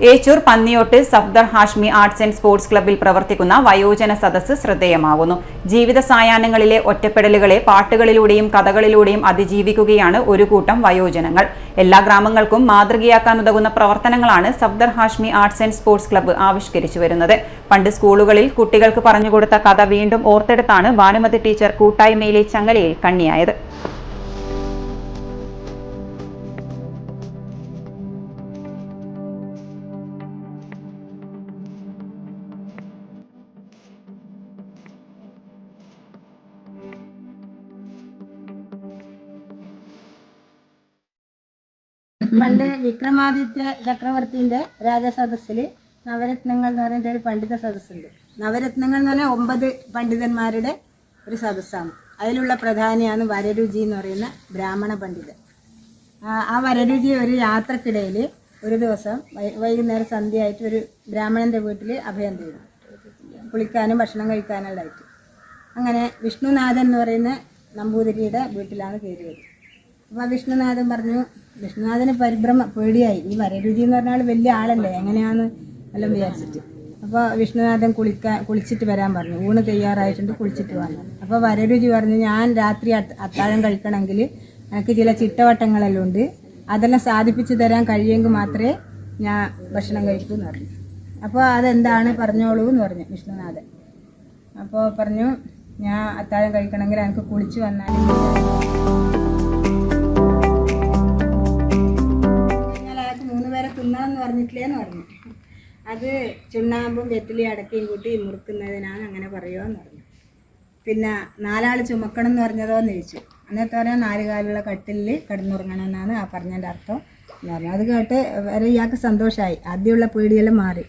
Echur Panniyottu Safdar Hashmi arts and sports ക്ലബ്ബിൽ പ്രവർത്തിക്കുന്ന വയോജന സദസ്സ് ശ്രദ്ധേയമാകുന്നു. ജീവിത സായാഹ്നങ്ങളിലെ ഒറ്റപ്പെടലുകളെ പാട്ടുകളിലൂടെയും കഥകളിലൂടെയും അതിജീവിക്കുകയാണ് ഒരു കൂട്ടം വയോജനങ്ങൾ. എല്ലാ ഗ്രാമങ്ങൾക്കും മാതൃകയാക്കാനുതകുന്ന പ്രവർത്തനങ്ങളാണ് Safdar Hashmi arts and sports club ആവിഷ്കരിച്ചു വരുന്നത്. പണ്ട് സ്കൂളുകളിൽ കുട്ടികൾക്ക് പറഞ്ഞുകൊടുത്ത കഥ വീണ്ടും ഓർത്തെടുത്താണ് ഭാനുമതി ടീച്ചർ കൂട്ടായ്മയിലെ ചങ്ങലയിൽ കണ്ണിയായത്. പണ്ട് വിക്രമാദിത്യ ചക്രവർത്തിൻ്റെ രാജസദസ്സിൽ നവരത്നങ്ങൾ എന്ന് പറയുന്ന ഒരു പണ്ഡിത സദസ്സുണ്ട്. നവരത്നങ്ങൾ എന്ന് പറഞ്ഞാൽ 9 പണ്ഡിതന്മാരുടെ ഒരു സദസ്സാണ്. അതിലുള്ള പ്രധാനിയാണ് വരരുചി എന്ന് പറയുന്ന ബ്രാഹ്മണ പണ്ഡിതൻ. ആ വരരുചി ഒരു യാത്രക്കിടയിൽ ഒരു ദിവസം വൈകുന്നേരം സന്ധ്യയായിട്ട് ഒരു ബ്രാഹ്മണൻ്റെ വീട്ടിൽ അഭയം തേടി, കുളിക്കാനും ഭക്ഷണം കഴിക്കാനുള്ളതായിട്ട്. അങ്ങനെ വിഷ്ണുനാഥൻ എന്ന് പറയുന്ന നമ്പൂതിരിയുടെ വീട്ടിലാണ് കയറിയത്. അപ്പോൾ വിഷ്ണുനാഥൻ പറഞ്ഞു, വിഷ്ണുനാഥന് പേടിയായി. ഈ വരരുചി എന്ന് പറഞ്ഞാൽ വലിയ ആളല്ലേ, എങ്ങനെയാണെന്ന് എല്ലാം വിചാരിച്ചിട്ട്. അപ്പോൾ വിഷ്ണുനാഥൻ കുളിച്ചിട്ട് വരാൻ പറഞ്ഞു. ഊണ് തയ്യാറായിട്ടുണ്ട്, കുളിച്ചിട്ട് വന്നു. അപ്പോൾ വരരുചി പറഞ്ഞു, ഞാൻ രാത്രി അത്താഴം കഴിക്കണമെങ്കിൽ എനിക്ക് ചില ചിട്ടവട്ടങ്ങളെല്ലാം ഉണ്ട്, അതെല്ലാം സാധിപ്പിച്ചു തരാൻ കഴിയുമെങ്കിൽ മാത്രമേ ഞാൻ ഭക്ഷണം കഴിക്കൂ എന്ന് പറഞ്ഞു. അപ്പോൾ അതെന്താണ് പറഞ്ഞോളൂ എന്ന് പറഞ്ഞു വിഷ്ണുനാഥൻ. അപ്പോൾ പറഞ്ഞു, ഞാൻ അത്താഴം കഴിക്കണമെങ്കിൽ എനിക്ക് കുളിച്ച് വന്നാലും തിന്നണമെന്ന് പറഞ്ഞിട്ടില്ലേന്ന് പറഞ്ഞു. അത് ചുണ്ണാമ്പും വെറ്റിലയും അടക്കയും കൂട്ടി മുറുക്കുന്നതിനാണ് അങ്ങനെ പറയുമെന്ന് പറഞ്ഞു. പിന്നെ 4 ആൾ ചുമക്കണം എന്ന് പറഞ്ഞതോ എന്ന് ചോദിച്ചു. അന്നത്തെ പറയാൻ 4 കാലുള്ള കട്ടിലിൽ കിടന്നുറങ്ങണം എന്നാണ് ആ പറഞ്ഞതിൻ്റെ അർത്ഥം എന്ന് പറഞ്ഞു. അത് കേട്ട് വരെ ഇയാൾക്ക് സന്തോഷമായി. ആദ്യമുള്ള പേടിയെല്ലാം മാറി.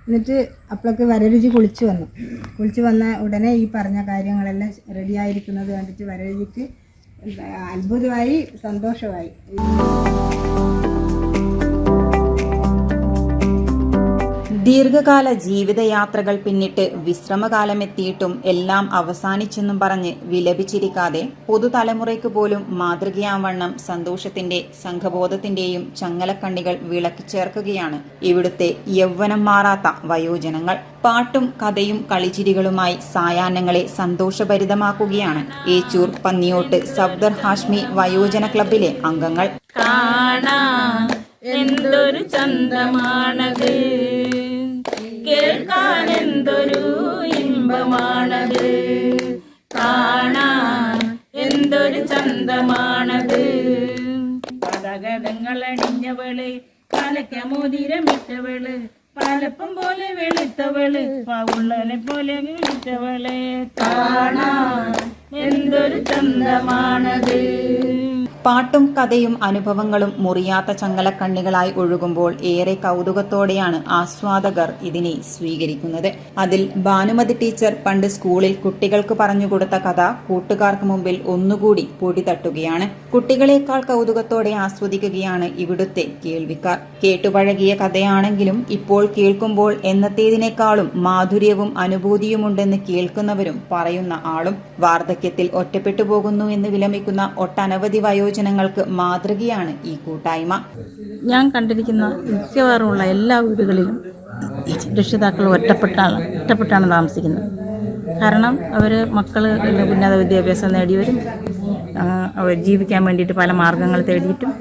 എന്നിട്ട് അപ്പോഴേക്ക് വരരുചി കുളിച്ച് വന്ന ഉടനെ ഈ പറഞ്ഞ കാര്യങ്ങളെല്ലാം റെഡിയായിരിക്കുന്നത് കണ്ടിട്ട് വരരുചിക്ക് അത്ഭുതമായി, സന്തോഷമായി. ദീർഘകാല ജീവിതയാത്രകൾ പിന്നിട്ട് വിശ്രമകാലമെത്തിയിട്ടും എല്ലാം അവസാനിച്ചെന്നും പറഞ്ഞ് വിലപിച്ചിരിക്കാതെ പുതുതലമുറയ്ക്ക് പോലും മാതൃകയാവണ്ണം സന്തോഷത്തിന്റെ സംഘബോധത്തിന്റെയും ചങ്ങലക്കണ്ണികൾ വിളക്കിച്ചേർക്കുകയാണ് ഇവിടുത്തെ യൗവനം മാറാത്ത വയോജനങ്ങൾ. പാട്ടും കഥയും കളിച്ചിരികളുമായി സായാഹ്നങ്ങളെ സന്തോഷഭരിതമാക്കുകയാണ് ഏച്ചൂർ പന്നിയോട്ട് സഫ്ദർ ഹാഷ്മി വയോജന ക്ലബ്ബിലെ അംഗങ്ങൾ. എന്തൊരു ചന്തമാണത്, കേൾക്കാൻ എന്തൊരു ഇമ്പമാണത്, കാണാൻ എന്തൊരു ചന്തമാണത്. പതകടങ്ങളണിഞ്ഞവള്, കലക്കമോതിരമിട്ടവള്, പാലപ്പം പോലെ വെളുത്തവള്, പാവുള്ളനെ പോലെ വിളിച്ചവളെ, കാണാൻ എന്തൊരു ചന്തമാണത്. പാട്ടും കഥയും അനുഭവങ്ങളും മുറിയാത്ത ചങ്ങലക്കണ്ണികളായി ഒഴുകുമ്പോൾ ഏറെ കൗതുകത്തോടെയാണ് ആസ്വാദകർ ഇതിനെ സ്വീകരിക്കുന്നത്. അതിൽ ഭാനുമതി ടീച്ചർ പണ്ട് സ്കൂളിൽ കുട്ടികൾക്ക് പറഞ്ഞുകൊടുത്ത കഥ കൂട്ടുകാർക്ക് മുമ്പിൽ ഒന്നുകൂടി പൊടി തട്ടുകയാണ്. കുട്ടികളെക്കാൾ കൗതുകത്തോടെ ആസ്വദിക്കുകയാണ് ഇവിടുത്തെ കേൾവിക്കാർ. കേട്ടുപഴകിയ കഥയാണെങ്കിലും ഇപ്പോൾ കേൾക്കുമ്പോൾ എന്നത്തേതിനേക്കാളും മാധുര്യവും അനുഭൂതിയുമുണ്ടെന്ന് കേൾക്കുന്നവരും പറയുന്ന ആളും. വാർദ്ധക്യത്തിൽ ഒറ്റപ്പെട്ടു പോകുന്നു എന്ന് വിലമിക്കുന്ന ഒട്ടനവധി വയോജനങ്ങൾക്ക് മാതൃകയാണ് ഈ കൂട്ടായ്മ. ഞാൻ കണ്ടിരിക്കുന്ന മിക്കവാറുമുള്ള എല്ലാ വീടുകളിലും രക്ഷിതാക്കൾ ഒറ്റപ്പെട്ടാണ് താമസിക്കുന്നത്. കാരണം അവർ മക്കൾ ഉന്നത വിദ്യാഭ്യാസം നേടിയവരും അവർ ജീവിക്കാൻ വേണ്ടിയിട്ട് പല മാർഗങ്ങൾ തേടിയിട്ടും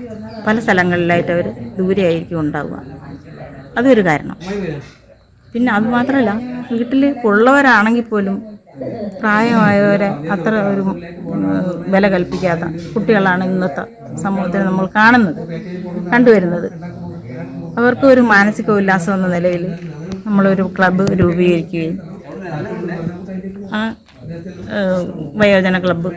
പല സ്ഥലങ്ങളിലായിട്ട് അവർ ദൂരെയായിരിക്കും ഉണ്ടാവുക. അതൊരു കാരണം. പിന്നെ അതുമാത്രമല്ല, വീട്ടിൽ ഉള്ളവരാണെങ്കിൽ പോലും പ്രായമായവരെ അത്ര ഒരു വില കൽപ്പിക്കാത്ത കുട്ടികളാണ് ഇന്നത്തെ സമൂഹത്തിൽ നമ്മൾ കണ്ടുവരുന്നത്. അവർക്ക് ഒരു മാനസിക ഉല്ലാസം എന്ന നിലയിൽ നമ്മളൊരു ക്ലബ്ബ് രൂപീകരിക്കുകയും ആ വയോജന ക്ലബ്ബ്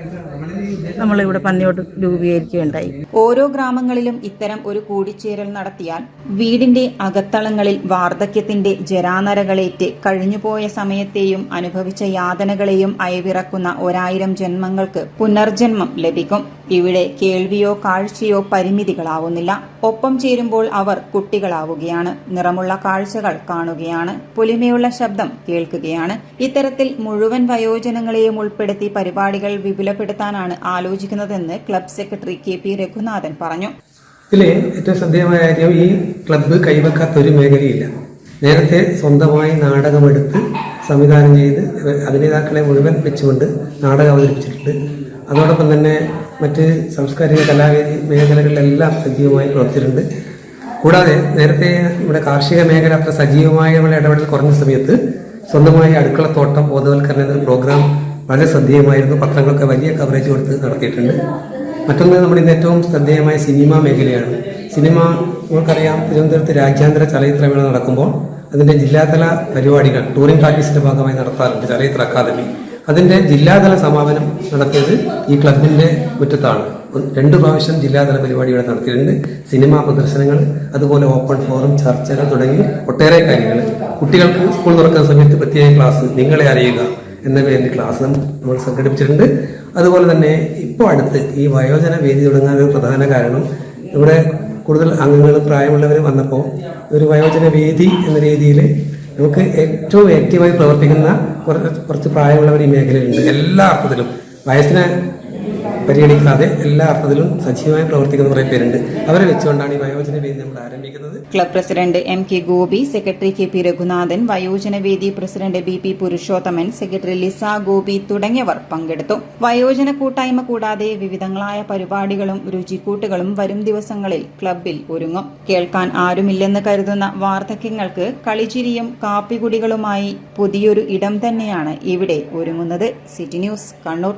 നമ്മളിവിടെ പന്നിയോട്ട് രൂപീകരിക്കുകയുണ്ടായി. ഓരോ ഗ്രാമങ്ങളിലും ഇത്തരം ഒരു കൂടിച്ചേരൽ നടത്തിയാൽ വീടിന്റെ അകത്തളങ്ങളിൽ വാർദ്ധക്യത്തിന്റെ ജരാനരകളേറ്റ് കഴിഞ്ഞുപോയ സമയത്തെയും അനുഭവിച്ച യാതനകളെയും അയവിറക്കുന്ന 1000 ജന്മങ്ങൾക്ക് പുനർജന്മം ലഭിക്കും. ഇവിടെ കേൾവിയോ കാഴ്ചയോ പരിമിതികളാവുന്നില്ല. ഒപ്പം ചേരുമ്പോൾ അവർ കുട്ടികളാവുകയാണ്. നിറമുള്ള കാഴ്ചകൾ കാണുകയാണ്. പൊലിമയുള്ള ശബ്ദം കേൾക്കുകയാണ്. ഇത്തരത്തിൽ മുഴുവൻ വയോജനങ്ങളെയും ഉൾപ്പെടുത്തി പരിപാടികൾ വിപുലപ്പെടുത്താനാണ് ആലോചിക്കുന്നതെന്ന് ക്ലബ് സെക്രട്ടറി KP രഘുനാഥൻ പറഞ്ഞു. ഇതിൽ ഏറ്റവും ശ്രദ്ധേയമായ കാര്യം ഈ ക്ലബ്ബ് കൈവെക്കാത്ത ഒരു മേഖലയില്ല. നേരത്തെ സ്വന്തമായി നാടകമെടുത്ത് സംവിധാനം ചെയ്ത് അഭിനേതാക്കളെ മുഴുവൻ വെച്ചുകൊണ്ട് നാടകം അവതരിപ്പിച്ചിട്ടുണ്ട്. അതോടൊപ്പം തന്നെ മറ്റ് സാംസ്കാരിക കലാവേദി മേഖലകളിലെല്ലാം സജീവമായി പ്രവർത്തിച്ചിട്ടുണ്ട്. കൂടാതെ നേരത്തെ നമ്മുടെ കാർഷിക മേഖല അത്ര സജീവമായ ഇടപെടൽ കുറഞ്ഞ സമയത്ത് സ്വന്തമായി അടുക്കളത്തോട്ടം ബോധവൽക്കരണ എന്ന പ്രോഗ്രാം വളരെ ശ്രദ്ധേയമായിരുന്നു. പത്രങ്ങളൊക്കെ വലിയ കവറേജ് കൊടുത്ത് നടത്തിയിട്ടുണ്ട്. മറ്റൊന്ന് നമ്മുടെ ഇന്ന് ഏറ്റവും ശ്രദ്ധേയമായ സിനിമാ മേഖലയാണ്. സിനിമ നമുക്കറിയാം, തിരുവനന്തപുരത്ത് രാജ്യാന്തര ചലച്ചിത്രമേള നടക്കുമ്പോൾ അതിൻ്റെ ജില്ലാതല പരിപാടികൾ ടൂറിംഗ് ടാക്കീസിന്റെ ഭാഗമായി നടത്താറുണ്ട്. ചലച്ചിത്ര അക്കാദമി അതിൻ്റെ ജില്ലാതല സമാപനം നടത്തിയത് ഈ ക്ലബിന്റെ മുറ്റത്താണ്. 2 പ്രാവശ്യം ജില്ലാതല പരിപാടികൾ നടത്തിയിട്ടുണ്ട്. സിനിമാ പ്രദർശനങ്ങൾ, അതുപോലെ ഓപ്പൺ ഫോറം, ചർച്ചകൾ തുടങ്ങി ഒട്ടേറെ കാര്യങ്ങൾ. കുട്ടികൾക്ക് സ്കൂൾ തുറക്കുന്ന സമയത്ത് പ്രത്യേക ക്ലാസ്, നിങ്ങളെ അറിയുക എന്ന പേരിൽ ക്ലാസ് നമ്മൾ സംഘടിപ്പിച്ചിട്ടുണ്ട്. അതുപോലെ തന്നെ ഇപ്പോൾ അടുത്ത് ഈ വയോജന വേദി തുടങ്ങാനൊരു പ്രധാന കാരണം ഇവിടെ കൂടുതൽ അംഗങ്ങളും പ്രായമുള്ളവരും വന്നപ്പോൾ ഒരു വയോജന വേദി എന്ന രീതിയിൽ നമുക്ക് ഏറ്റവും ആക്റ്റീവായി പ്രവർത്തിക്കുന്ന കുറച്ച് പ്രായമുള്ളവർ ഈ മേഖലയിലുണ്ട്. എല്ലാ അർത്ഥത്തിലും വയസ്സിനെ പരിഗണിക്കാതെ എല്ലാ അർത്ഥത്തിലും സജീവമായി പ്രവർത്തിക്കുന്ന കുറേ പേരുണ്ട്. അവരെ വെച്ചുകൊണ്ടാണ് ഈ വയോജന വേദി നമ്മൾ ആരംഭിക്കുന്നത്. Club president MK Gopi, secretary KP Raghunathan, വയോജന വേദി president BP Purushothaman, secretary Lisa Gopi തുടങ്ങിയവർ പങ്കെടുത്തു. വയോജന കൂട്ടായ്മ കൂടാതെ വിവിധങ്ങളായ പരിപാടികളും രുചിക്കൂട്ടുകളും വരും ദിവസങ്ങളിൽ ക്ലബിൽ ഒരുങ്ങും. കേൾക്കാൻ ആരുമില്ലെന്ന് കരുതുന്ന വാർദ്ധക്യങ്ങൾക്ക് കളിച്ചിരിയും കാപ്പികുടികളുമായി പുതിയൊരു ഇടം തന്നെയാണ് ഇവിടെ ഒരുങ്ങുന്നത്. City news, Kannur.